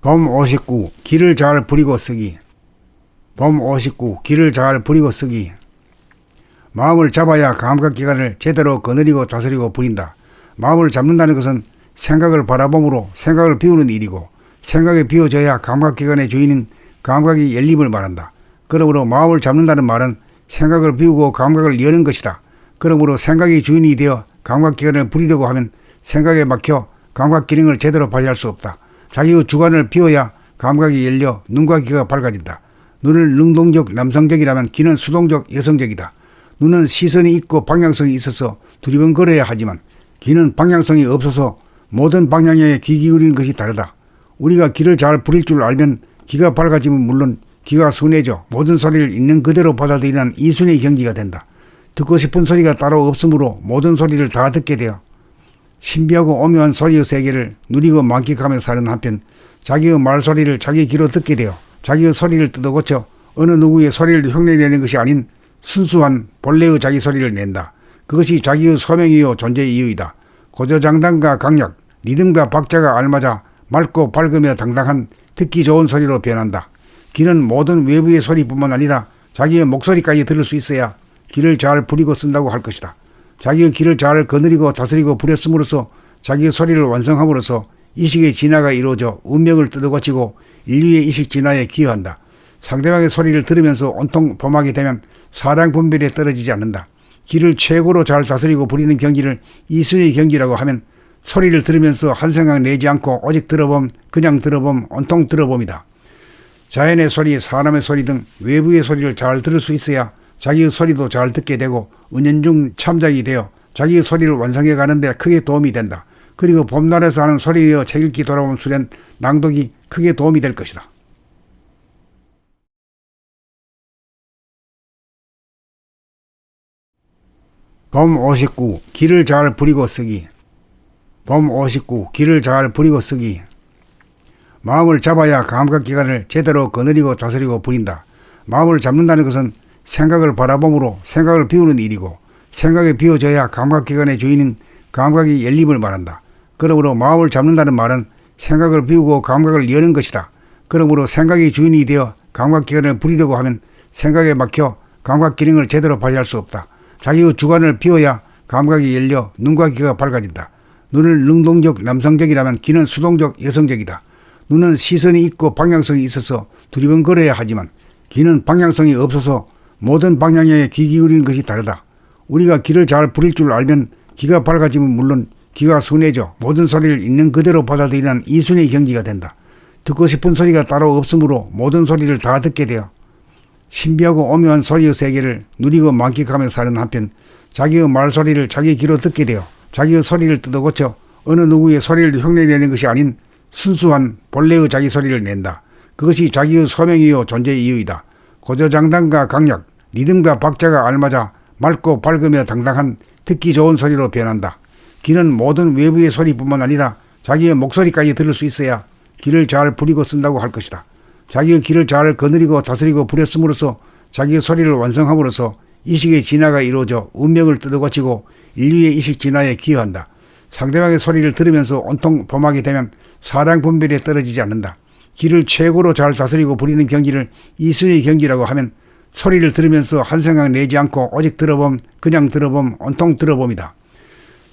봄 59. 기를 잘 부리고 쓰기. 봄 59. 기를 잘 부리고 쓰기. 마음을 잡아야 감각기관을 제대로 거느리고 다스리고 부린다. 마음을 잡는다는 것은 생각을 바라봄으로 생각을 비우는 일이고, 생각이 비워져야 감각기관의 주인인 감각이 열림을 말한다. 그러므로 마음을 잡는다는 말은 생각을 비우고 감각을 여는 것이다. 그러므로 생각이 주인이 되어 감각기관을 부리려고 하면 생각에 막혀 감각기능을 제대로 발휘할 수 없다. 자기의 주관을 비워야 감각이 열려 눈과 귀가 밝아진다. 눈을 능동적 남성적이라면 귀는 수동적 여성적이다. 눈은 시선이 있고 방향성이 있어서 두리번거려야 하지만 귀는 방향성이 없어서 모든 방향에 귀 기울이는 것이 다르다. 우리가 귀를 잘 부릴 줄 알면 귀가 밝아지면 물론 귀가 순해져 모든 소리를 있는 그대로 받아들이는 이순의 경지가 된다. 듣고 싶은 소리가 따로 없으므로 모든 소리를 다 듣게 되어 신비하고 오묘한 소리의 세계를 누리고 만끽하며 사는 한편, 자기의 말소리를 자기 귀로 듣게 되어 자기의 소리를 뜯어고쳐 어느 누구의 소리를 흉내내는 것이 아닌 순수한 본래의 자기 소리를 낸다. 그것이 자기의 소명이요 존재의 이유이다. 고조장단과 강약, 리듬과 박자가 알맞아 맑고 밝으며 당당한 듣기 좋은 소리로 변한다. 귀는 모든 외부의 소리뿐만 아니라 자기의 목소리까지 들을 수 있어야 귀를 잘 부리고 쓴다고 할 것이다. 자기의 귀를 잘 거느리고 다스리고 부렸음으로써 자기의 소리를 완성함으로써 이식의 진화가 이루어져 운명을 뜯어고치고 인류의 이식 진화에 기여한다. 상대방의 소리를 들으면서 온통 범하게 되면 사량 분별에 떨어지지 않는다. 귀를 최고로 잘 다스리고 부리는 경지를 이순의 경지라고 하면 소리를 들으면서 한 생각 내지 않고 오직 들어봄, 그냥 들어봄, 온통 들어봄이다. 자연의 소리, 사람의 소리 등 외부의 소리를 잘 들을 수 있어야 자기의 소리도 잘 듣게 되고 은연중 참작이 되어 자기의 소리를 완성해 가는 데 크게 도움이 된다. 그리고 봄날에서 하는 소리여 책 읽기 돌아보면 수련 낭독이 크게 도움이 될 것이다. 봄 59. 기를 잘 부리고 쓰기. 봄 59. 기를 잘 부리고 쓰기. 마음을 잡아야 감각기관을 제대로 거느리고 다스리고 부린다. 마음을 잡는다는 것은 생각을 바라봄으로 생각을 비우는 일이고, 생각이 비워져야 감각기관의 주인인 감각이 열림을 말한다. 그러므로 마음을 잡는다는 말은 생각을 비우고 감각을 여는 것이다. 그러므로 생각이 주인이 되어 감각기관을 부리려고 하면 생각에 막혀 감각기능을 제대로 발휘할 수 없다. 자기의 주관을 비워야 감각이 열려 눈과 귀가 밝아진다. 눈을 능동적 남성적이라면 귀는 수동적 여성적이다. 눈은 시선이 있고 방향성이 있어서 두리번거려야 하지만 귀는 방향성이 없어서 모든 방향에 귀 기울이는 것이 다르다. 우리가 귀를 잘 부릴 줄 알면 귀가 밝아지면 물론 귀가 순해져 모든 소리를 있는 그대로 받아들이는 이순의 경지가 된다. 듣고 싶은 소리가 따로 없으므로 모든 소리를 다 듣게 되어 신비하고 오묘한 소리의 세계를 누리고 만끽하며 사는 한편, 자기의 말소리를 자기 귀로 듣게 되어 자기의 소리를 뜯어고쳐 어느 누구의 소리를 흉내내는 것이 아닌 순수한 본래의 자기 소리를 낸다. 그것이 자기의 소명이요 존재의 이유이다. 고조장단과 강약, 리듬과 박자가 알맞아 맑고 밝으며 당당한 듣기 좋은 소리로 변한다. 귀는 모든 외부의 소리뿐만 아니라 자기의 목소리까지 들을 수 있어야 귀를 잘 부리고 쓴다고 할 것이다. 자기의 귀를 잘 거느리고 다스리고 부렸음으로써 자기의 소리를 완성함으로써 이식의 진화가 이루어져 운명을 뜯어고치고 인류의 이식 진화에 기여한다. 상대방의 소리를 들으면서 온통 범하게 되면 사량 분별에 떨어지지 않는다. 귀를 최고로 잘 다스리고 부리는 경지를 이순의 경지라고 하면 소리를 들으면서 한 생각 내지 않고 오직 들어봄, 그냥 들어봄, 온통 들어봄이다.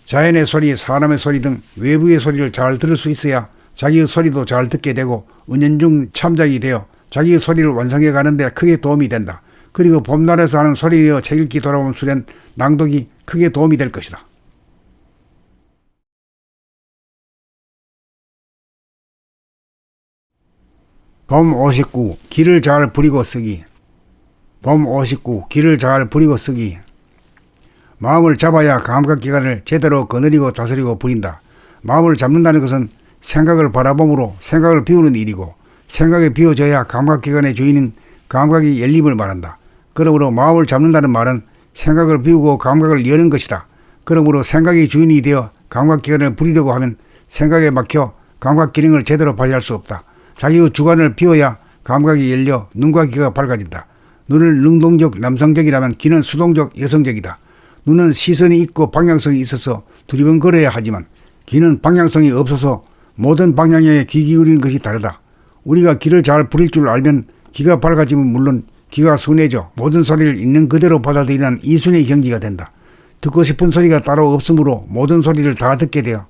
자연의 소리, 사람의 소리 등 외부의 소리를 잘 들을 수 있어야 자기의 소리도 잘 듣게 되고 은연중 참작이 되어 자기의 소리를 완성해 가는 데 크게 도움이 된다. 그리고 봄날에서 하는 소리여 책 읽기 돌아보면 수련 낭독이 크게 도움이 될 것이다. 봄 59. 기를 잘 부리고 쓰기. 봄 59. 기를 잘 부리고 쓰기. 마음을 잡아야 감각기관을 제대로 거느리고 다스리고 부린다. 마음을 잡는다는 것은 생각을 바라봄으로 생각을 비우는 일이고, 생각이 비워져야 감각기관의 주인인 감각이 열림을 말한다. 그러므로 마음을 잡는다는 말은 생각을 비우고 감각을 여는 것이다. 그러므로 생각이 주인이 되어 감각기관을 부리려고 하면 생각에 막혀 감각기능을 제대로 발휘할 수 없다. 자기의 주관을 비워야 감각이 열려 눈과 귀가 밝아진다. 눈을 능동적 남성적이라면 귀는 수동적 여성적이다. 눈은 시선이 있고 방향성이 있어서 두리번거려야 하지만 귀는 방향성이 없어서 모든 방향에 귀 기울이는 것이 다르다. 우리가 귀를 잘 부릴 줄 알면 귀가 밝아지면 물론 귀가 순해져 모든 소리를 있는 그대로 받아들이는 이순의 경지가 된다. 듣고 싶은 소리가 따로 없으므로 모든 소리를 다 듣게 되어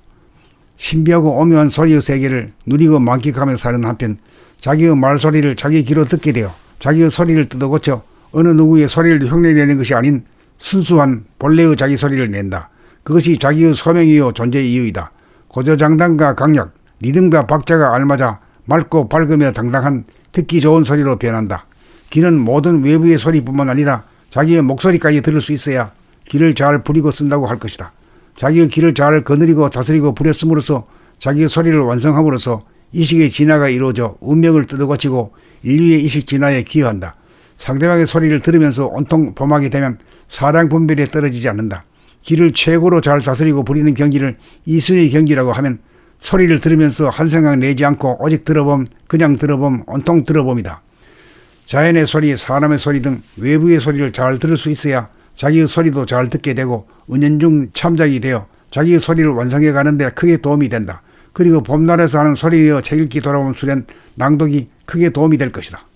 신비하고 오묘한 소리의 세계를 누리고 만끽하며 사는 한편 자기의 말소리를 자기 귀로 듣게 되어 자기의 소리를 뜯어고쳐 어느 누구의 소리를 흉내내는 것이 아닌 순수한 본래의 자기 소리를 낸다. 그것이 자기의 소명이요 존재의 이유이다. 고조장단과 강약, 리듬과 박자가 알맞아 맑고 밝으며 당당한 듣기 좋은 소리로 변한다. 귀는 모든 외부의 소리뿐만 아니라 자기의 목소리까지 들을 수 있어야 귀를 잘 부리고 쓴다고 할 것이다. 자기의 귀를 잘 거느리고 다스리고 부렸음으로써 자기의 소리를 완성함으로써 이식의 진화가 이루어져 운명을 뜯어고치고 인류의 이식 진화에 기여한다. 상대방의 소리를 들으면서 온통 범하게 되면 사량 분별에 떨어지지 않는다. 귀를 최고로 잘 다스리고 부리는 경지를 이순의 경지라고 하면 소리를 들으면서 한 생각 내지 않고 오직 들어봄, 그냥 들어봄, 온통 들어봄이다. 자연의 소리, 사람의 소리 등 외부의 소리를 잘 들을 수 있어야 자기의 소리도 잘 듣게 되고 은연중 참작이 되어 자기의 소리를 완성해 가는 데 크게 도움이 된다. 그리고 봄날에서 하는 소리여 책 읽기 돌아온 수련 낭독이 크게 도움이 될 것이다.